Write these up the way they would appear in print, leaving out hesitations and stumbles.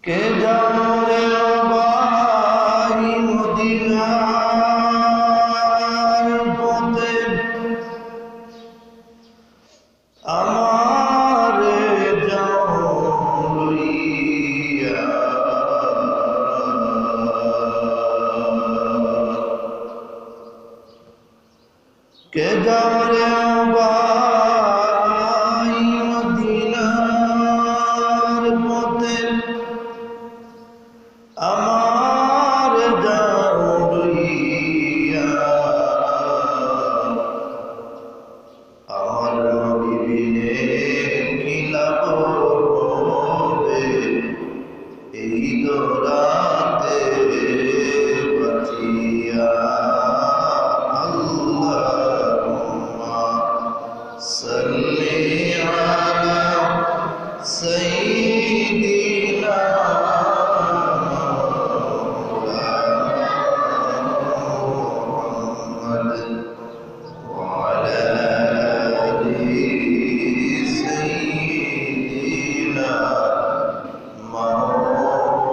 কে জানে ভাই মদিনার পথে আমার লইয়া কে জানে ভাই মদিনার পথে আমার লইয়া আমার নবী বিনে কি লাভ হবে এই দরাতে বাঁচিয়া আল্লাহুম্মা সাল্লি আলা সাইয়্যিদিনা মুহাম্মাদ وعلى آل سيدنا مولانا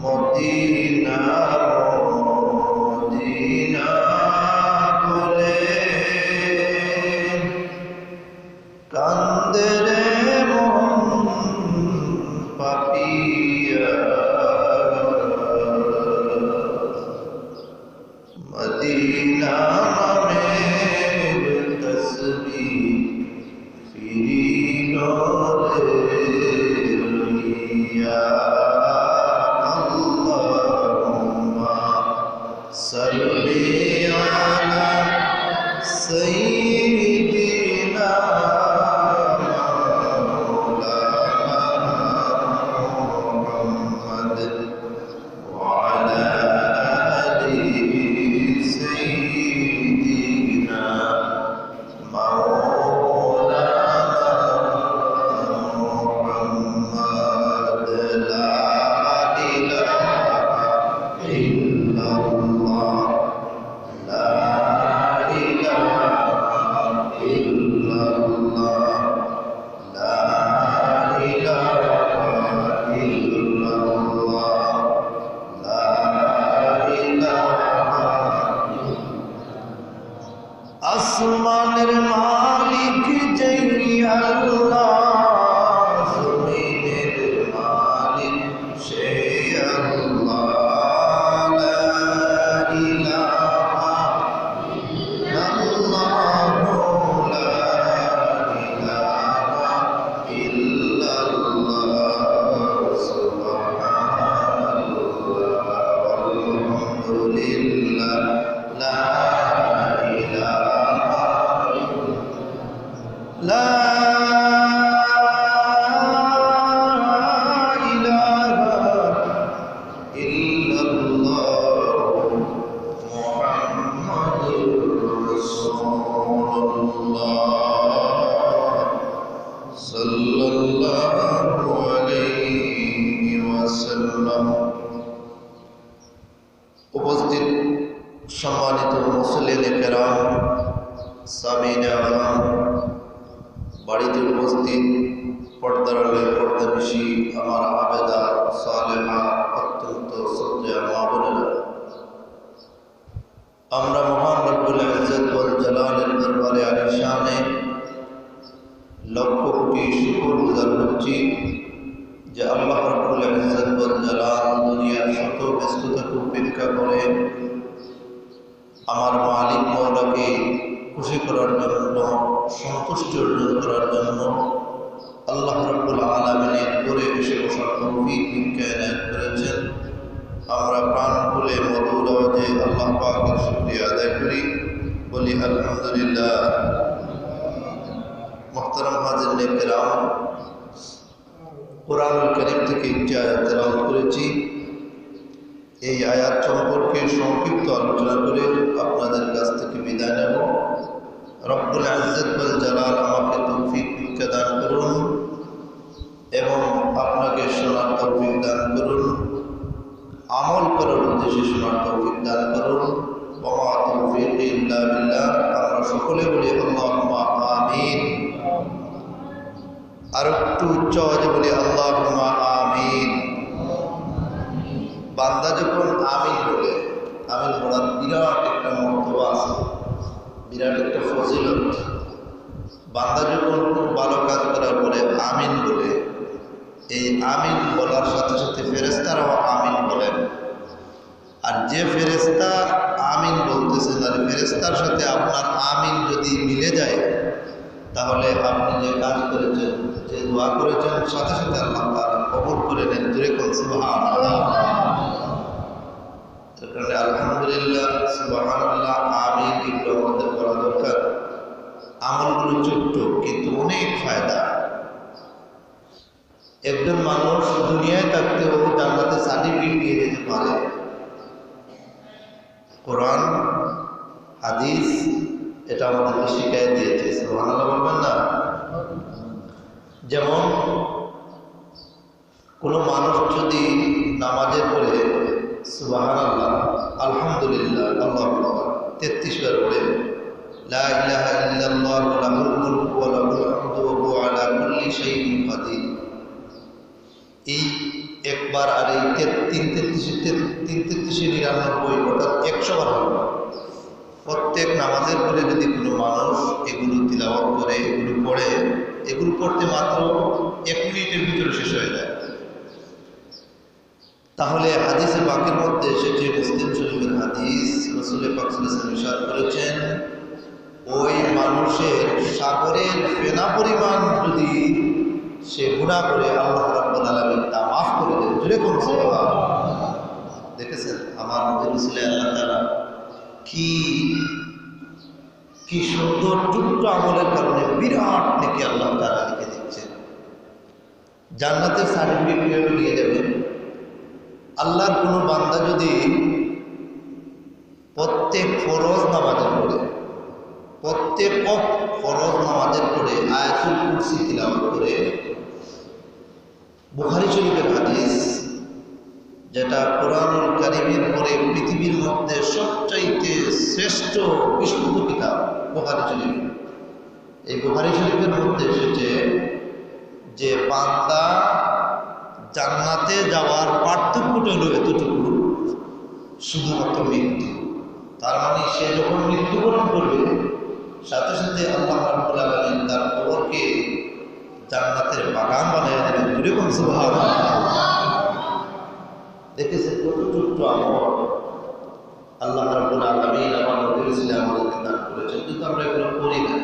مدينة বলে কান্দে রে মন পাপিয়া মদিনা নামের তসবিহ ফিরিল রে লইয়া আল্লাহুম্মা সাল্লি আলা সাইয়্যিদিনা মুহাম্মাদ وعلى آل سيدنا مولانا محمد لا إله إلا الله لا إله إلا الله لا إله إلا الله لا إله আসমানের মালিক যেই আল্লাহ জমিনের মালিক সেই আল্লাহ লা ইলাহা ইল্লাল্লাহু লা ইলাহা ইল্লাল্লাহ সুবহানাল্লাহ আলহামদুলিল্লাহ লা لا إله إلا الله محمد رسول الله صلى الله عليه وسلم উপস্থিত সম্মানিত মুসল্লিনে কেরাম সামিনে আযম বাড়িতে উপস্থিত পর্দার আড়ালে পর্দানিশী আমার আবেদা সালেহা অত্যন্ত শ্রদ্ধেয় মা বোনেরা, আমরা মহান রব্বুল ইজ্জত ওয়াল জালালের দরবারে আলিশানে লক্ষ কোটি শুকর গুজার হচ্ছি যে আল্লাহ রব্বুল ইজ্জত ওয়াল জালাল দুনিয়ার শত ব্যস্ততাকে উপেক্ষা করে আমার মালিক মওলাকে খুশি করার জন্য, সন্তুষ্টি অর্জন করার জন্য আল্লাহ রাব্বুল আলামিনের করে এসে বসার তৌফিক ইনায়াত করেছেন। আমরা প্রাণ খুলে মধুর আওয়াজে আল্লাহ পাকের শুকরিয়া আদায় করি, বলি আলহামদুলিল্লাহ। মুহতারাম হাজিরিনে কেরাম, কোরআনুল কারীম থেকে একটি আয়াত তেলাওয়াত করেছি। এই আয়াত সম্পর্কে সংক্ষিপ্ত আলোচনা করে আপনাদের কাছ থেকে বিদায় নেব। রব্বুল ইজ্জত ওয়াল জালাল আমাকে তৌফিক দান করুন এবং আপনাকে শোনার তৌফিক দান করুন, আমল করার উদ্দেশ্যে শোনার তৌফিক দান করুন। ওয়া মা তাওফীকি ইল্লা বিল্লাহ। আমরা সকলে বলি আল্লাহুম্মা আমিন। আর একটু উচ্চ আওয়াজে বলি আল্লাহুম্মা আমিন। বান্দা যখন আমিন বলে, আমিন বলার বিরাট একটা মর্তবা আছে, বিরাট একটা ফজিলত। বান্দা যখন খুব ভালো কাজ করার পরে আমিন বলে, এই আমিন বলার সাথে সাথে ফেরেশতারাও আমিন বলেন। আর যে ফেরেশতা আমিন বলতেছেন আর ফেরেশতার সাথে আপনার আমিন যদি মিলে যায়, তাহলে আপনি যে কাজ করেছেন, যে দোয়া করেছেন, সাথে সাথে আল্লাহ তাআলা কবুল করে নেন। জোরে বলুন সুবহানাল্লাহ। এর কারণে আলহামদুলিল্লাহ, সুবহানাল্লাহ, আমিন এগুলো আমাদের করা দরকার। আমলগুলো ছোট্ট কিন্তু অনেক ফায়দা। একজন মানুষ দুনিয়ায় থাকতেও জান্নাতে সার্টিফিকেট নিয়ে যেতে পারে। কোরআন হাদিস এটা আমাদেরকে শিখিয়ে দিয়েছে। সুবহানাল্লাহ বলবেন না? যেমন কোনো মানুষ যদি নামাজের পরে সুবহানাল্লাহ, আলহামদুলিল্লাহ, আল্লাহু আকবার 33 বার পড়ে, লা ইলাহা ইল্লাল্লাহু লাহুল মুলকু ওয়া লাহুল হামদু ওয়া হুয়া আলা কুল্লি শাইইন কাদির, এই একবার আর এই 99 অর্থাৎ 100 বার হবে। প্রত্যেক নামাজের পরে যদি কোনো মানুষ এগুলো তিলাওয়াত করে, এগুলো পড়ে, এগুলো পড়তে মাত্র 1 মিনিটের ভিতরে শেষ হয়ে যায়। তাহলে হাদিসে পাকের মধ্যে এসেছে, মুসলিম শরীফের হাদিস, রাসূল পাক সাল্লাল্লাহু আলাইহি ওয়াসাল্লাম ইরশাদ করেছেন, ওই মানুষের সাগরের ফেনা পরিমাণ যদি সে গুনাহ করে, আল্লাহ রাব্বুল আলামিন তা মাফ করে দেন। জোরে বলুন সুবহানাল্লাহ। দেখেছেন আমার নবীর উসিলায় আল্লাহ তাআলা কি সুন্দর ছোট্ট আমলের কারণে বিরাট নেকি আল্লাহ তাআলা লিখে দিচ্ছেন। জান্নাতের সার্টিফিকেট কিভাবে নিয়ে যাবেন? আল্লাহর কোনো বান্দা যদি প্রত্যেক ফরজ নামাজের পরে, প্রত্যেক ফরজ নামাজের পরে আয়াতুল কুরসি তিলাওয়াত করে, বুখারী শরীফের হাদিস, যেটা কোরআনুল কারীমের পরে পৃথিবীর মধ্যে সবচাইতে শ্রেষ্ঠ বিশুদ্ধ কিতাব বুখারী শরীফ। এই বুখারী শরীফের মধ্যে এসেছে যে বান্দা জান্নাতে যাওয়ার পার্থক্যটা হলো এতটুকু, শুধুমাত্র মৃত্যু। তার মানে সে যখন মৃত্যুবরণ করবে, সাথে সাথে আল্লাহ রাব্বুল আলামিন তার কবরকে জান্নাতের বাগান বানিয়ে দেবেন। জোরে বলুন সুবহানাল্লাহ। দেখেছেন কত ছোট্ট আমল আল্লাহ রাব্বুল আলামিন আমার নবীর উসিলায় আমাদেরকে দান করেছেন, কিন্তু আমরা এগুলো করি না।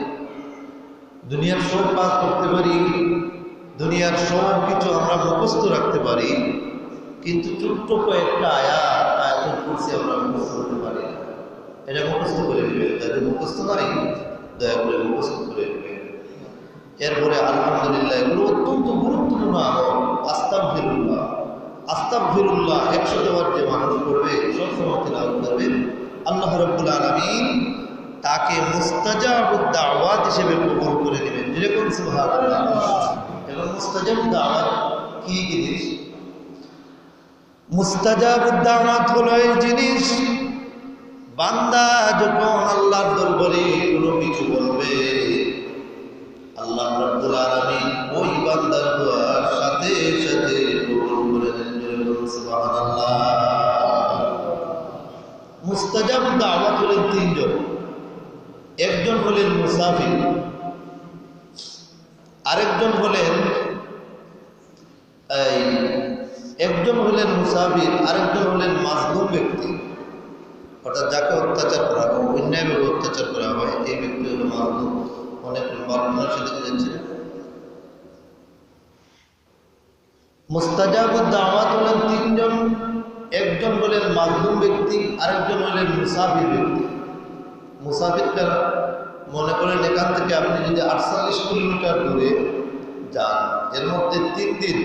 দুনিয়ার সব কাজ করতে পারি, দুনিয়ার সব কিছু আমরা মুখস্থ রাখতে পারি, কিন্তু ছোট্ট কয়েকটা আয়াতুল কুরসি আমরা মুখস্থ করতে পারি না। এটা মুখস্থ করে নেবেন, যাদের মুখস্থ নাই দয়া করে মুখস্থ করে নেবেন। এরপরে আলহামদুলিল্লাহ, এগুলো অত্যন্ত গুরুত্বপূর্ণ আমল। আস্তাগফিরুল্লাহ, আস্তাগফিরুল্লাহ 100 বার যে মানুষ করবে, সবসময় তিলাওয়াত করবে, আল্লাহ রাব্বুল আলামিন তাকে মুস্তাজাবুদ দাওয়াত হিসেবে কবুল করে নেবেন। যেরকম সুবহানাল্লাহ। এবং মুস্তাজাবুদ দাওয়াত কি জিনিস? মুস্তাজাবুদ দাওয়াত হলো এই জিনিস, বান্দা যখন আল্লাহর দরবারে কোনো কিছু বলবে, আল্লাহ রাব্বুল আলামিন ওই বান্দার দোয়ার সাথে সাথে কবুল করে নেন। সুবহানাল্লাহ। মুস্তাজাবুদ দাওয়াত হলেন 3 জন। একজন হলেন মুসাফির, আরেকজন হলেন আরেকজন হলেন মাজলুম ব্যক্তি, অর্থাৎ যাকে অত্যাচার করা হয়, অন্যায়ভাবে অত্যাচার করা হয়, এই ব্যক্তি হলো মাজলুম। অনেক বর্ণনার সাথে যাচ্ছে। মুস্তাজাবুদ দাওয়াত হলেন 3 জন। একজন হলেন মাজলুম ব্যক্তি, আরেকজন হলেন মুসাফির ব্যক্তি। মুসাফির কারা? মনে করেন এখান থেকে আপনি যদি 48 কিলোমিটার দূরে যান, এর মধ্যে 3 দিন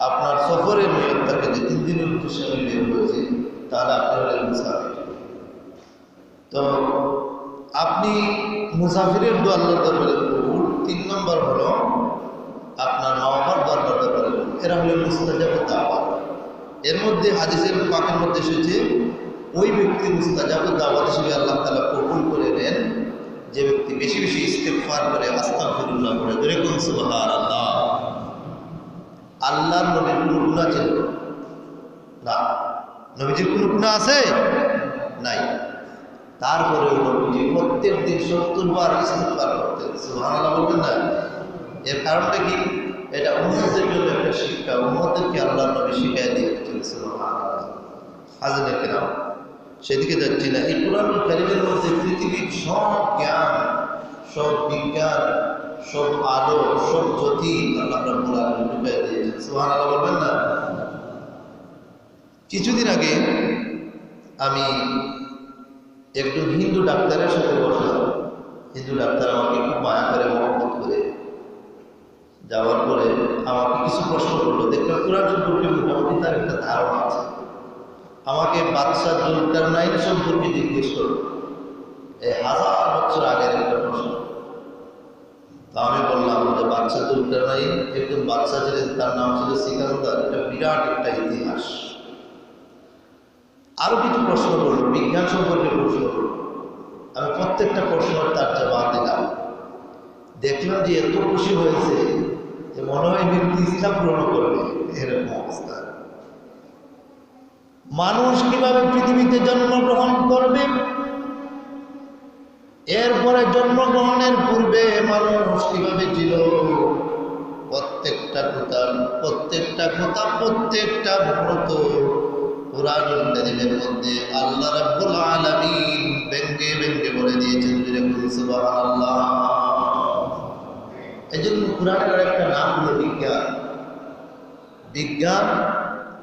আপনার সফরের নিয়ত থাকে, যে 3 দিনের উদ্দেশ্যে আমি বের হয়েছি, তাহলে আপনি হলেন মুসাফির। তো আপনি মুসাফিরের দোয়া আল্লাহর দরবারে কবুল। 3 নম্বর হলো আপনার মা-বাবার দরবারে কবুল। এরা হলেন মুস্তাজাবুদ দাওয়াত। এর মধ্যে হাদিসের পাকের মধ্যে এসেছে, ওই ব্যক্তি মুস্তাজাবুদ দাওয়াত হিসেবে আল্লাহ তাআলা কবুল করে নেন যে ব্যক্তি বেশি বেশি ইস্তিগফার করে, আস্তাগফিরুল্লাহ করে। যেরকম সুবহানাল্লাহ। আল্লাহর নবীর কোনো গুনাহ ছিল না? নবীজির কোনো গুনাহ আছে? নাই। তারপরেও নবীজি প্রত্যেক দিন 70 বার ইস্তিগফার করতেন। সুবহানাল্লাহ বলবেন না? এর কারণটা কি? এটা উম্মতের জন্য একটা শিক্ষা, উম্মতদেরকে আল্লাহর নবী শিখাই দিয়েছেন। সুবহানাল্লাহ। হাজির কেরাম, সেদিকে যাচ্ছি না। এই কোরআনুল কারীমের মধ্যে পৃথিবীর সব জ্ঞান, সব বিজ্ঞান, সব আলো, সব জ্যোতি আল্লাহ রাব্বুল আলামিন ঢুকাই দিয়েছেন। সুবহানাল্লাহ বলবেন না? কিছুদিন আগে আমি একজন হিন্দু ডাক্তারের সাথে বসলাম। হিন্দু ডাক্তার আমাকে খুব মায়া করে, মহব্বত করে যাওয়ার পরে আমাকে কিছু প্রশ্ন করলো। দেখলাম কোরআন সম্পর্কে মোটামুটি তার একটা ধারণা আছে। আমাকে বাদশাহ জুলকারনাইন সম্পর্কে জিজ্ঞেস করলো। এই 1000 বছর আগের একটা প্রশ্ন। তা আমি বললাম যে বাদশাহ জুলকারনাইন একজন বাদশাহ ছিলেন, তার নাম ছিল সিকান্দার। এটা বিরাট একটা ইতিহাস। আরো কিছু প্রশ্ন করলো, বিজ্ঞান সম্পর্কে প্রশ্ন করলো। আমি প্রত্যেকটা প্রশ্নের তার জবাব দিলাম। দেখলাম যে এত খুশি হয়েছে যে মনে হয় ব্যক্তি ইসলাম গ্রহণ করবে, এরকম অবস্থা। মানুষ কিভাবে পৃথিবীতে জন্মগ্রহণ করবে, এরপরে জন্মগ্রহণের পূর্বে মানুষ কিভাবে ছিল, প্রত্যেকটা কথা প্রত্যেকটা মুহূর্ত কুরআনুল কারীমের মধ্যে আল্লাহ রাব্বুল আলামিন ব্যঙ্গে ব্যঙ্গে বলে দিয়েছেন। সুবহানাল্লাহ। এজন্য কুরআনের একটা নাম হলো বিজ্ঞান। বিজ্ঞান,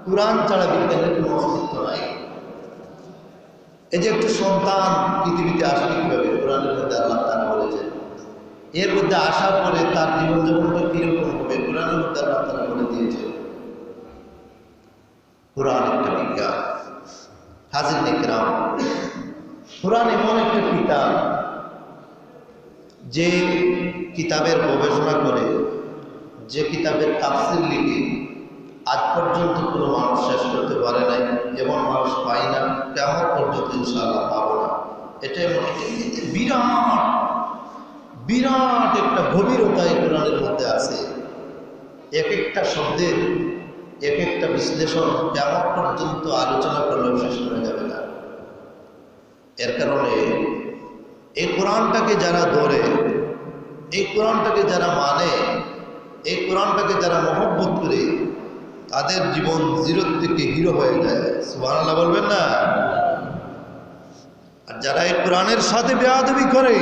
কুরআন ছাড়া বিজ্ঞানের কোনো অস্তিত্ব নাই। এই যে একটা সন্তান পৃথিবীতে আসবে কিভাবে, কুরআনের মধ্যে আল্লাহ তাআলা বলেছেন। এর মধ্যে আসার পরে তার জীবনযাপনটা কিরকম হবে, কুরআনের মধ্যে আল্লাহ তাআলা বলে দিয়েছেন। কুরআন একটা বিজ্ঞান। হাজির কিরাম, কুরআন এমন একটা কিতাব যে কিতাবের গবেষণা করে, যে কিতাবের তাফসীর লিখে আজ পর্যন্ত কোনো মানুষ শেষ করতে পারে নাই। এমন মানুষ পাই না, কিয়ামত পর্যন্ত ইনশাআল্লাহ পাবো না। এটাই মনে বিরাট বিরাট একটা গভীরতা এই কোরআনের মধ্যে আছে। এক একটা শব্দের এক একটা বিশ্লেষণ কিয়ামত পর্যন্ত আলোচনা করলেও শেষ করা যাবে না। এর কারণে এই কোরআনটাকে যারা ধরে, এই কোরআনটাকে যারা মানে, এই কোরআনটাকে যারা মহব্বত করে, তাদের জীবন জিরো থেকে হিরো হয়ে যায়। সুবহানাল্লাহ বলবেন না? আর যারা এই কোরআনের সাথে বেয়াদবি করে,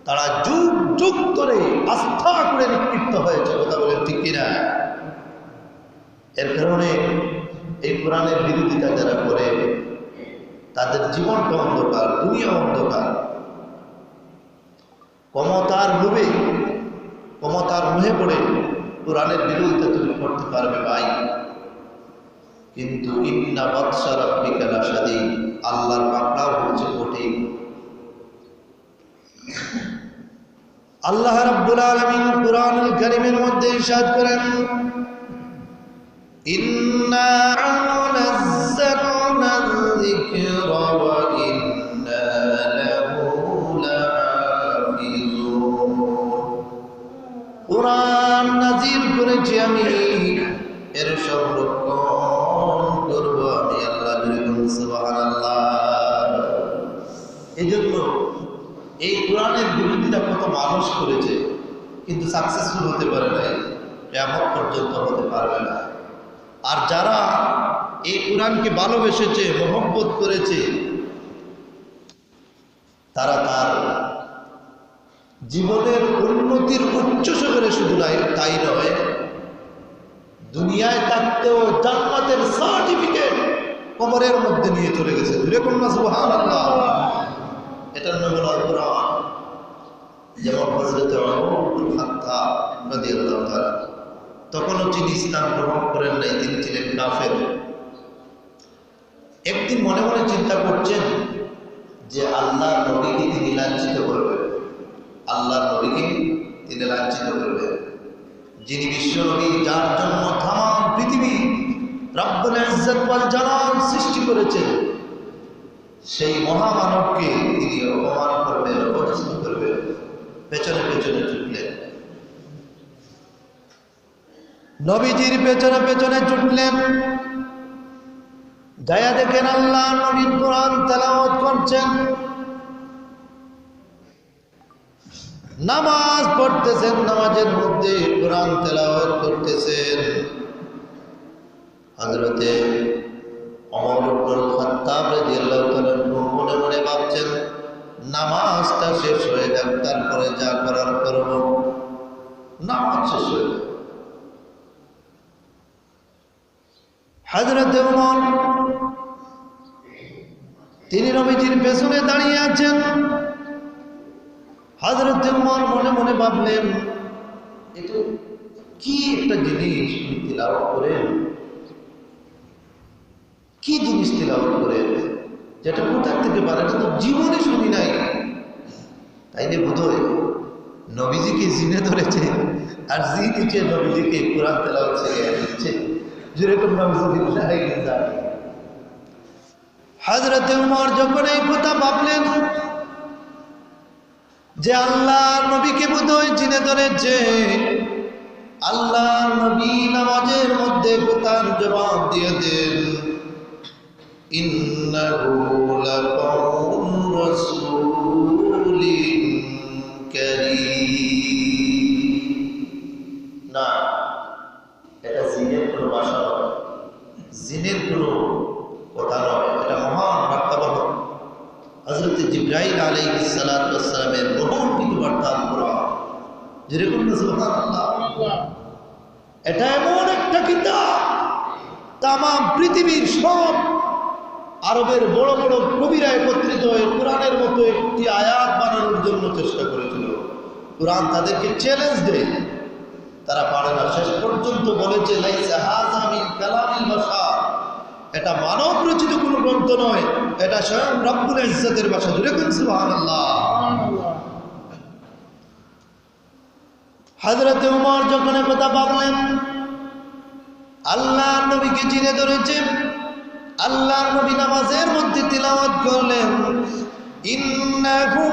তারা যুগ যুগ ধরে আস্থা করে নিক্ষিপ্ত হয়েছে। কথা বলেন ঠিক কিনা? এর কারণে এই কোরআনের বিরোধিতা যারা করে, তাদের জীবনটা অন্ধকার, দুনিয়া অন্ধকার। ক্ষমতার লোভে, ক্ষমতার মোহে পড়ে কোরআনের বিরোধিতা তুমি করতে পারবে ভাই, কিন্তু ইন্না বাতশা রাব্বিকা লাশাদীদ, আল্লাহর পাকড়াও হচ্ছে কঠিন। আল্লাহ রাব্বুল আলামিন কুরআনুল কারীমের মধ্যে ইরশাদ করেন, ইন্না নাযালনা যিকরা ওয়া ইন্না লাহু লাহাফিজুন। কুরআন নাযিল করেছি আমি, এর সংরক্ষণ করব আমি আল্লাহ। সুবহানাল্লাহ। এজন্য এই কোরআনের বিরোধিতা কত মানুষ করেছে, কিন্তু সাকসেসফুল হতে পারে নাই, কিয়ামত পর্যন্ত হতে পারবে না। আর যারা এই কোরআনকে ভালোবেসেছে, মহব্বত করেছে, তারা তার জীবনের উন্নতির উচ্চ শিখরে শুধু তাই নয়, দুনিয়ায় থাকতেও জান্নাতের সার্টিফিকেট কবরের মধ্যে নিয়ে চলে গেছে। সুবহানাল্লাহ। এটার নাম হলো আল কোরআন। যেমন হযরত ওমর ইবনে খাত্তাব রাদিয়াল্লাহু তাআলা, তখনও যিনি ইসলাম গ্রহণ করেন নাই, তিনি ছিলেন কাফের। একদিন মনে মনে চিন্তা করছেন যে আল্লাহর নবীকে তিনি লাঞ্ছিত করবেন, আল্লাহর নবীকে তিনি লাঞ্ছিত করবেন। যিনি বিশ্ব নবী, যার জন্য তাম পৃথিবী রব্বুল ইজ্জত ওয়াল জালাল সৃষ্টি করেছে, সেই মহামানবকে তিনি অপমান করবেন, অপদস্থ করবেন। পেছনে পেছনে ছুটলেন। নবীজির পেছনে পেছনে ছুটলেন। যায়া দেখেন আল্লাহ নবী কোরআন তেলাওয়াত করছেন, নামাজ পড়তেছেন, নামাজের মধ্যে কোরআন তেলাওয়াত করতেছেন। হযরতে ওমর ইবনুল খাত্তাব রাদিয়াল্লাহু তাআলা মনে মনে ভাবছেন, নামাজটা শেষ হয়ে যাক, তারপরে যা করার করব। নামাজ শেষ হয়ে যাক। হযরতে ওমর তিনি নবীজির পেছনে দাঁড়িয়ে আছেন। হযরতে ওমর মনে মনে ভাবলেন, এটা কি একটা জিনিস তিলাওয়াত করেন, কি জিনিস তিলাওয়াত করেন, যেটা কোথা থেকে পারে, এটা তো জীবনে শুনি নাই। তাইলে বোধহয় নবীজিকে জিনে ধরেছে, আর জিন নিচে নবীজিকে কোরআন তেলাওয়াত শেখায় দিচ্ছে, যেরকম নবীজি যায়। হযরতে ওমর যখন এই কথা ভাবলেন যে আল্লাহ নবীকে বোধহয় জিনে ধরেছে, আল্লাহ নবী নামাজের মধ্যে কথার জবাব দিয়ে দেন, ইন্নাহু লাকাউলু রাসূলিন কারীম। না, এটা জিনের কোনো ভাষা নয়, জিনের কোনো কথা নয়, এটা মহান বার্তাবাহক হযরত জিবরাইল আলাইহিস সালাতু ওয়াস সালামের বহুমুখী বার্তা কোরআন। যেরকম সুবহানাল্লাহ, এটা এমন একটা কিতাব, তামাম পৃথিবীর সব আরবের বড় বড় কবিরা একত্রিত হয়ে কোরআনের মতো একটি আয়াত বানানোর জন্য চেষ্টা করেছিল। কোরআন তাদেরকে চ্যালেঞ্জ দেয়, তারা পারে না। শেষ পর্যন্ত বলেছে, লাইসা হাযা মিন কালামিল বাশার, এটা মানব রচিত কোনো গ্রন্থ নয়, এটা স্বয়ং রব্বুল ইজ্জতের ভাষা। যেরকম সুবহানাল্লাহ। হযরতে ওমর যখন কথা ভাবলেন, আল্লাহ নবীকে চিনে ধরেছে, আল্লাহ নবী নামাজের মধ্যে তিলাওয়াত করলেন, ইন্নাহু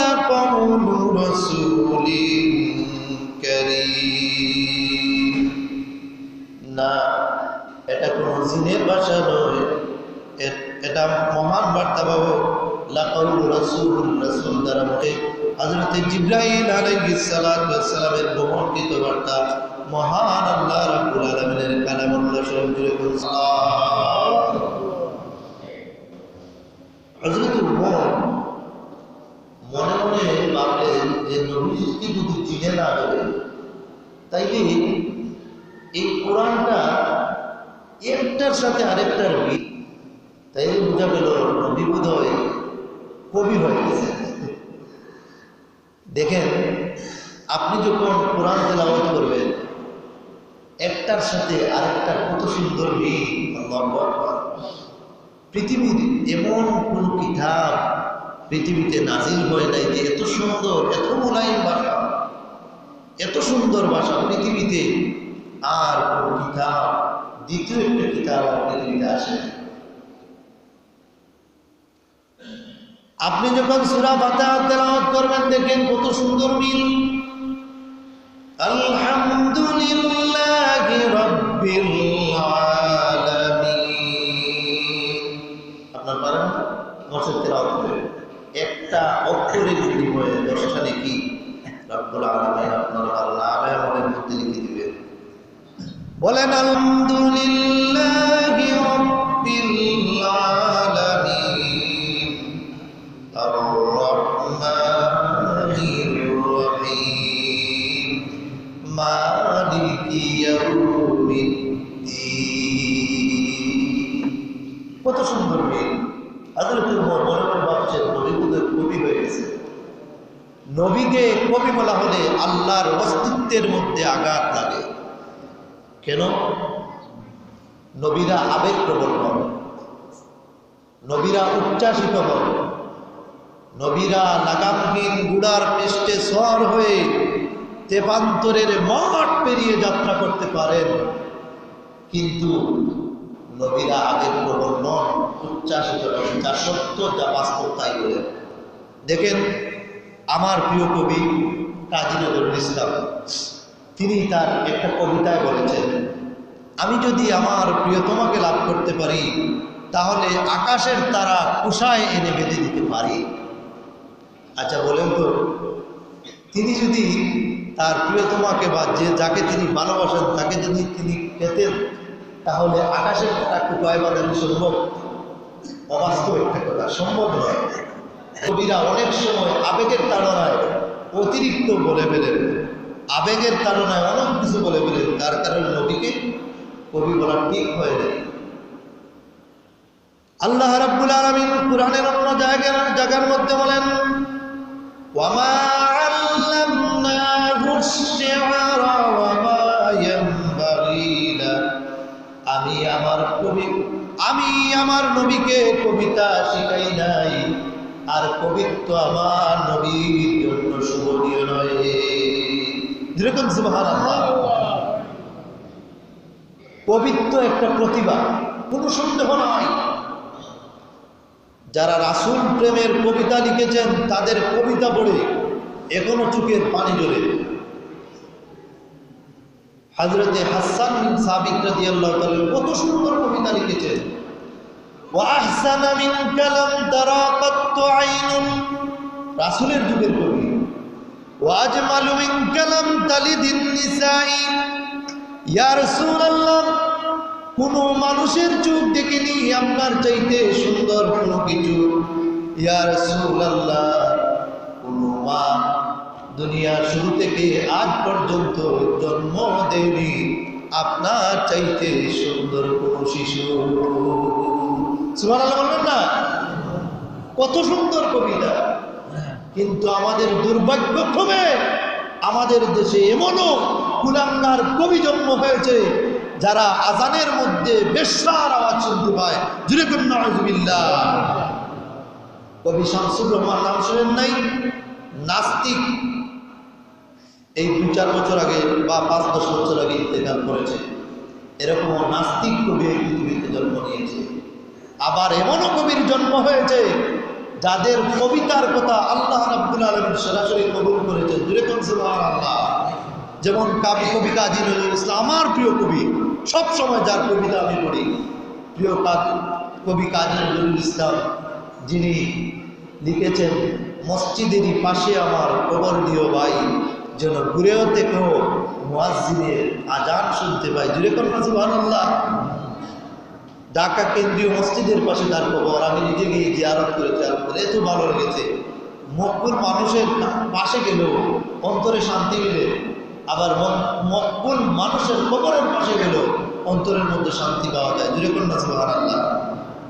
লাকাউলু রাসূলিন কারীম। না, এটা কোন জিনের ভাষা নয়, এটা মহান বার্তাবাহক লাকাউলু রাসূল, রাসূল দ্বারা বটে হযরত জিবরাইল আলাইহিস সালাতু ওয়াস সালামের বহুমুখী বার্তা, মহান আল্লাহ রাব্বুল আলামিনের কালামুল্লাহ শরীফ জুড়ে হযরত ওমর মনে মনে ভাবলেন যে নবীকে যদি চিনে না ধরে, তাইলে এই কোরআনটা একটার সাথে আরেকটার মিল, তাই বোঝা গেল নবী বোধহয় কবি হয়ে গেছে। দেখেন, আপনি যখন কোরআন তেলাওয়াত করবেন, একটার সাথে আরেকটার কত সুন্দর মিল। আল্লাহু আকবার। পৃথিবীর এমন কোন কিতাব পৃথিবীতে নাজিল হয় নাই যে এত সুন্দর, এত মোলায়েম ভাষা, এত সুন্দর ভাষা পৃথিবীতে আর কোন কিতাব, দ্বিতীয় একটা কিতাব পৃথিবীতে আসে। আপনি যখন সূরা ফাতিহা তেলাওয়াত করবেন, দেখেন কত সুন্দর মিল। আলহামদুলিল্লাহি রাব্বিল আলামিন। আপনার পারেন মসজিদ তেলাওয়াত করেন, একটা অক্ষরের বিনিময়ে 10টা নেকি রব্বুল আলামিন আপনার নামে আমাদের মধ্যে লিখে দিবেন। বলেন আলহামদুলিল্লাহি রাব্বিল আলামিন আর রহমানির রহিম মালিকি ইয়াউমিদ্দিন। কত সুন্দর মিল। হযরত ওমর মনে মনে ভাবছেন, নবী বোধহয় কবি হয়ে গেছে। নবীকে কবি বলা হলে আল্লাহর অস্তিত্বের মধ্যে আঘাত লাগে। কেন? নবীরা আবেগপ্রবণ হন, নবীরা উচ্ছ্বাসিত হন, নবীরা লাগামহীন গুড়ার পৃষ্ঠে সওয়ার হয়ে তেপান্তরের মাঠ পেরিয়ে যাত্রা করতে পারেন, কিন্তু নবীরা আবেগপ্রবণ নন, উচ্ছ্বাসিত নন। যা সত্য, যা বাস্তব, তাই বলেন। দেখেন, আমার প্রিয় কবি কাজী নজরুল ইসলাম, তিনি তার একটা কবিতায় বলেছেন, আমি যদি আমার প্রিয়তমাকে লাভ করতে পারি তাহলে আকাশের তারা কুশায় এনে বেঁধে দিতে পারি। আচ্ছা বলেন তো, তিনি যদি তার প্রিয়তমাকে বা যাকে তিনি ভালোবাসেন তাকে যদি তিনি পেতেন তাহলে আকাশের তারা কুশায় বাঁধানো সম্ভব? অবাস্তব একটা কথা, সম্ভব নয়। কবিরা অনেক সময় আবেগের তাড়নায় অতিরিক্ত বলে ফেলেন, আবেগের তাড়নায় অনেক কিছু বলে ফেলেন, তার কারণে নবীকে কবি বলা ঠিক হয়ে যায়। আল্লাহ রাব্বুল আলামিন কুরআনের অন্য জায়গার মধ্যে বলেন, ওয়ামা আল্লামনাহু আশ-শি'রা ওয়ামা ইয়ানবাগী লা, আমি আমার নবীকে কবিতা শিখাই নাই, আর কবিত্ব আমার নবীর জন্য শোভনীয় নয়। যেরকম সুবহানাল্লাহ। কবিত্ব একটা প্রতিভা, কোনো সন্দেহ নাই। যারা রাসূল প্রেমের কবিতা লিখেছেন তাদের কবিতা পড়ে এখনো চোখের পানি ঝরে। হযরতে হাসান বিন সাবিত রাদিয়াল্লাহু তাআলা কত সুন্দর কবিতা লিখেছেন। ওয়া আহসানা মিন কালাম তারা কাত্তু আইনুন, রাসূলের যুগের কবি। ওয়া আজমালু মিন কালাম তালিদিন নিসাই, ইয়া রাসূলুল্লাহ কোনো মানুষের চোখ দেখিনি আপনার চাইতে সুন্দর কোনো কিছু। ইয়া রাসূলুল্লাহ কোনো মা দুনিয়ার শুরু থেকে আজ পর্যন্ত জন্ম দেয়নি আপনার চাইতে সুন্দর কোনো শিশু। সুবহানাল্লাহ বলবেন না? কত সুন্দর কবিতা। কিন্তু আমাদের দুর্ভাগ্যক্রমে আমাদের দেশে এমনও কুলাঙ্গার কবি জন্ম হয়েছে যারা আজানের মধ্যে বেশ্যার আওয়াজ শুনতে পায়। জুরে কোন নাউযুবিল্লাহ। কবি শামসুর রহমান নাম শুনেন নাই? নাস্তিক, এই 2-4 বছর আগে বা 5-10 বছর আগে ইন্তেকাল করেছে। এরকম নাস্তিক কবি এই পৃথিবীতে জন্ম নিয়েছে। আবার এমনও কবির জন্ম হয়েছে যাদের কবিতার কথা আল্লাহ রাব্বুল আলামিন সরাসরি কবুল করেছেন। জুরে কোন সুবহানাল্লাহ। যেমন কবি কাজী নজরুল ইসলাম, আমার প্রিয় কবি, সব সময় যার কবিতা আমি পড়ি, প্রিয় কবি কাজী নজরুল ইসলাম, যিনি লিখেছেন, মসজিদেরই পাশে আমার কবর দিও ভাই, যেন ঘুরেও থেকেও মুয়াজ্জিনের আজান শুনতে পাই। জুরে কোন সুবহানাল্লাহ। ঢাকা কেন্দ্রীয় মসজিদের পাশে তার কবর, আমি নিজে গিয়ে জিয়ারত করেছি, এত ভালো লেগেছে। মকবুল মানুষের পাশে গেলেও অন্তরে শান্তি মিলে, আবার মকবুল মানুষের কবরের পাশে গেলেও অন্তরের মধ্যে শান্তি পাওয়া যায়। জুরে কোন সুবহানাল্লাহ।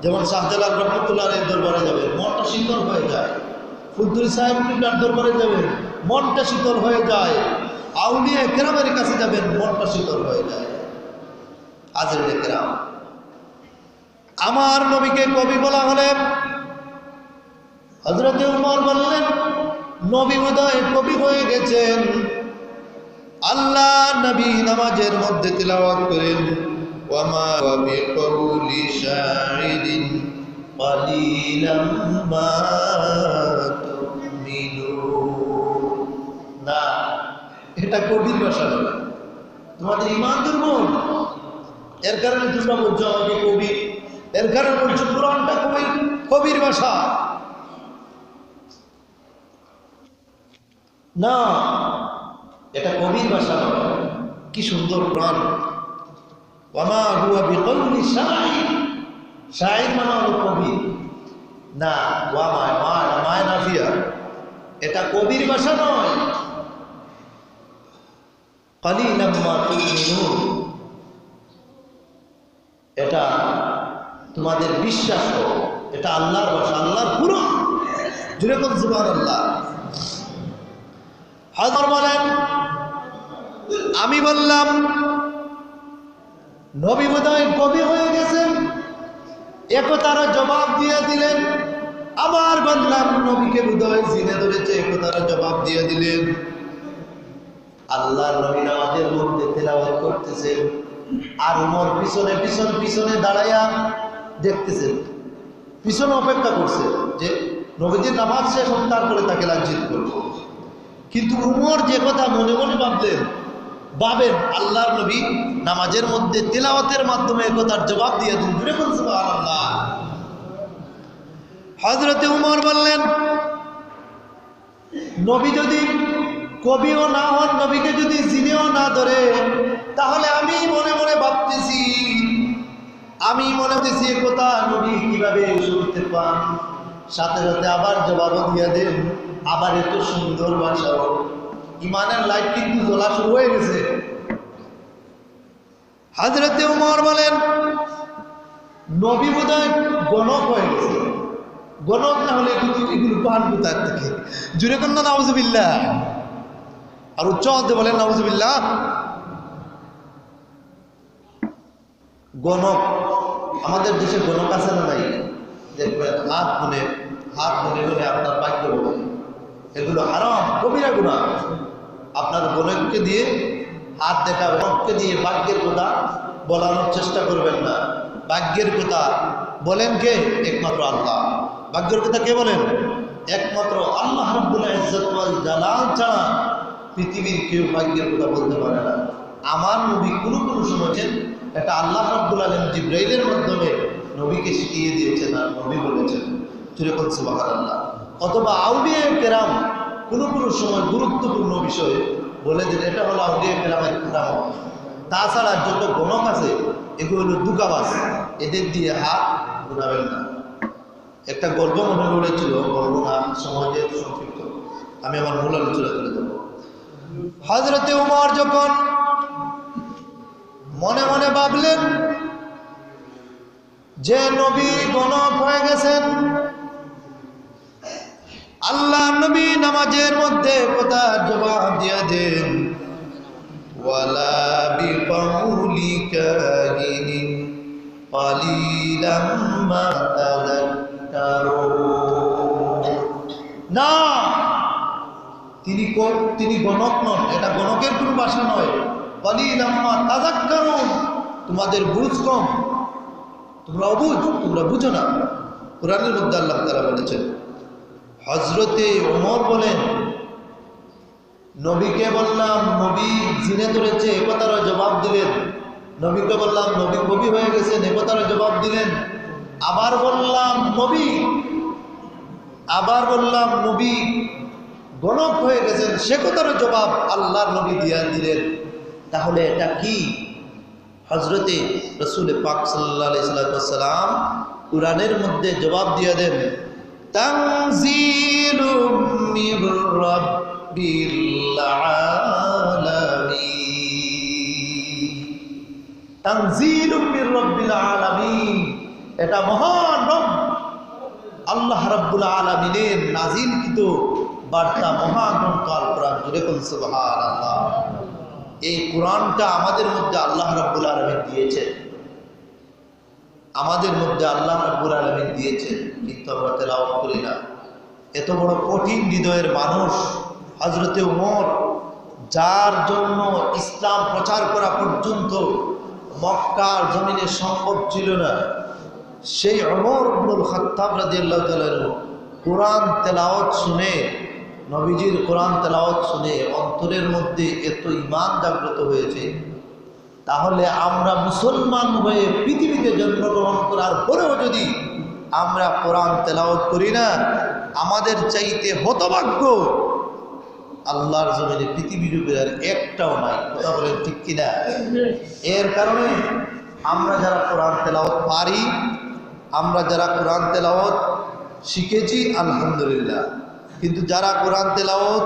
যেমন শাহজালাল রহমতুল্লাহ এর দরবারে যাবেন, মনটা শীতল হয়ে যায়। ফুলতুরি সাহেব কিবলার দরবারে যাবেন, মনটা শীতল হয়ে যায়। আউলিয়া কেরামের কাছে যাবেন, মনটা শীতল হয়ে যায়। হাজরিনে কেরাম, আমার নবীকে কবি বলা হলে হযরতে উমর বললেন, নবী বোধহয় কবি হয়ে গেছেন। আল্লাহ নবী নামাজের মধ্যে তিলাওয়াত করেন, ওয়ামা বিকাউলি শাইরিন কালিলাম মা তুমিনুন। না, এটা কবির ভাষা নয়। তোমাদের ঈমান দুর্বল, এর কারণে তোমরা বলছো আমাকে কবি, এর কারণে বলছো কোরআনটা কবির ভাষা। না, এটা কবির ভাষা নয়। কি সুন্দর কোরআন। ওয়ামা হুয়া বিকাউলি শাইর, শাইর মানে হলো কবি না। ওয়ামা নাফিয়া, এটা কবির ভাষা নয়। কালিলাম মা তুমিনুন, এটা তোমাদের বিশ্বাস, এটা আল্লাহর ভাষা, আল্লাহর কুরআন। জুরে কোন সুবহানাল্লাহ। হযরত বলেন, আমি বললাম নবী বোধহয় কবি হয়ে গেছেন, একথার জবাব দিয়ে দিলেন। আবার বললাম নবীকে বোধহয় জিনে ধরেছে, একথার জবাব দিয়ে দিলেন। আল্লাহর নবী নামাজের মধ্যে তেলাওয়াত করতেছেন, আর উমর পিছনে দাঁড়াইয়া দেখতেছেন, পিছনে অপেক্ষা করছে যে নবীজির নামাজ শেষ হোক, তারপরে তাকে লাঞ্ছিত করব। কিন্তু উমর যে কথা মনে মনে ভাবলেন, ভাবেন আল্লাহর নবী নামাজের মধ্যে তিলাওয়াতের মাধ্যমে একথার জবাব দিয়ে দিন। সুবহানাল্লাহ। হযরতে উমর বললেন, নবী যদি কবিও না হন, নবীকে যদি জিনেও না ধরে, তাহলে আমি মনে মনে ভাবতেছি একথা নবী কিভাবে শুনতে পান। সাথে সাথে আবার জবাবও দিয়ে দেন, আবার এত সুন্দর ভাষাও। ইমানের লাইট কিন্তু জ্বলা শুরু হয়ে গেছে। হযরতে উমর বলেন, নবী বোধহয় গণক হয়ে গেছে। গণক না হলে এগুলো পান কোথার থেকে? জুড়ে কন্যা নাউজুবিল্লাহ, আর উচ্চ হতে বলেন নাউজুবিল্লাহ। গণক, আমাদের দেশে গণক আছে না নাই? দেখবেন হাত গুনে গুনে আপনার ভাগ্য বলে, এগুলো হারাম, কবিরা গুনাহ। আপনার গণককে দিয়ে হাত দেখা, গণককে দিয়ে ভাগ্যের কথা বলানোর চেষ্টা করবেন না। ভাগ্যের কথা বলেন কে? একমাত্র আল্লাহ। ভাগ্যের কথা কে বলেন? একমাত্র আল্লাহ রাব্বুল ইজ্জত ওয়াল জালাল ছাড়া পৃথিবীর কেউ ভাগ্যের কথা বলতে পারে না। আমার নবী কোনো সময় এটা আল্লাহ রাব্বুল আলামিন জিবরাইলের মাধ্যমে নবীকে শিখিয়ে দিয়েছেন আর নবী বলেছেন। যেরকম সুবহানাল্লাহ। অথবা আউলিয়া কেরাম কোনো সময় গুরুত্বপূর্ণ বিষয় বলে দিন, এটা হলো আউলিয়া কেরামের কারামত। তাছাড়া যত গণক আছে এগুলো হলো দুকাবাজ, এদের দিয়ে হাত গুনাবেন না। একটা গল্প মনে পড়েছিল, গল্প না সমাজের সংক্ষিপ্ত, আমি আমার মূল আলোচনা করে দেব। হযরতে উমর যখন মনে মনে ভাবলেন যে নবী গণক হয়ে গেছেন, আল্লাহ নবী নামাজের মধ্যে কথা জবাব দিয়ে দেন, ওয়ালা বিকাউলি কাহিনিন কালিলাম মা তাযাক্কারুন। না, তিনি গণক নন, এটা গণকের কোনো ভাষা নয়। কালিলাম মা তাযাক্কারুন, তোমাদের বুঝ কম, তোমরা অবুঝ, তোমরা বুঝো না। কোরআনের মধ্যে আল্লাহ তাআলা বলেছেন। হযরতে ওমর বলেন, নবীকে বললাম নবী জিনে ধরেছে, এ কথার জবাব দিলেন। নবীকে বললাম নবী কবি হয়ে গেছেন, এ কথার জবাব দিলেন। আবার বললাম নবী গণক হয়ে গেছেন, সে কথার জবাব আল্লাহর নবী দিয়া দিলেন। তাহলে এটা কি? হযরতে রাসূল পাক সাল্লাল্লাহু আলাইহি ওয়াসাল্লাম কুরআনের মধ্যে জবাব দিয়ে দেন, তানজিলুম মির রাব্বিল আলামিন। তানজিলুম মির রাব্বিল আলামিন, এটা মহান রব আল্লাহ রাব্বুল আলামিনের নাজিলকৃত বার্তা, মহান গ্রন্থ আল কোরআন। জুড়ে কোন সুবহানাল্লাহ। এই কোরআনটা আমাদের মধ্যে আল্লাহ রাব্বুল আলামিন দিয়েছেন, আমাদের মধ্যে আল্লাহ রাব্বুল আলামিন দিয়েছেন, কিন্তু আমরা তেলাওয়াত করি না। এত বড় কঠিন হৃদয়ের মানুষ হযরতে ওমর, যার জন্য ইসলাম প্রচার করা পর্যন্ত মক্কার জমিনে সম্ভব ছিল না, সেই ওমর ইবনুল খাত্তাব রাদিয়াল্লাহু তাআলা কোরআন তেলাওয়াত শুনে, নবীজির কোরআন তেলাওয়াত শুনে অন্তরের মধ্যে এত ঈমান জাগ্রত হয়েছে। তাহলে আমরা মুসলমান হয়ে পৃথিবীতে জন্মগ্রহণ করার পরেও যদি আমরা কোরআন তেলাওয়াত করি না, আমাদের চাইতে হতভাগ্য আল্লাহর জমিনে পৃথিবীর উপরে আর একটাও নাই। কথা বলেন ঠিক কিনা? এর কারণে আমরা যারা কোরআন তেলাওয়াত পারি, আমরা যারা কোরআন তেলাওয়াত শিখেছি, আলহামদুলিল্লাহ। কিন্তু যারা কোরআন তেলাওয়াত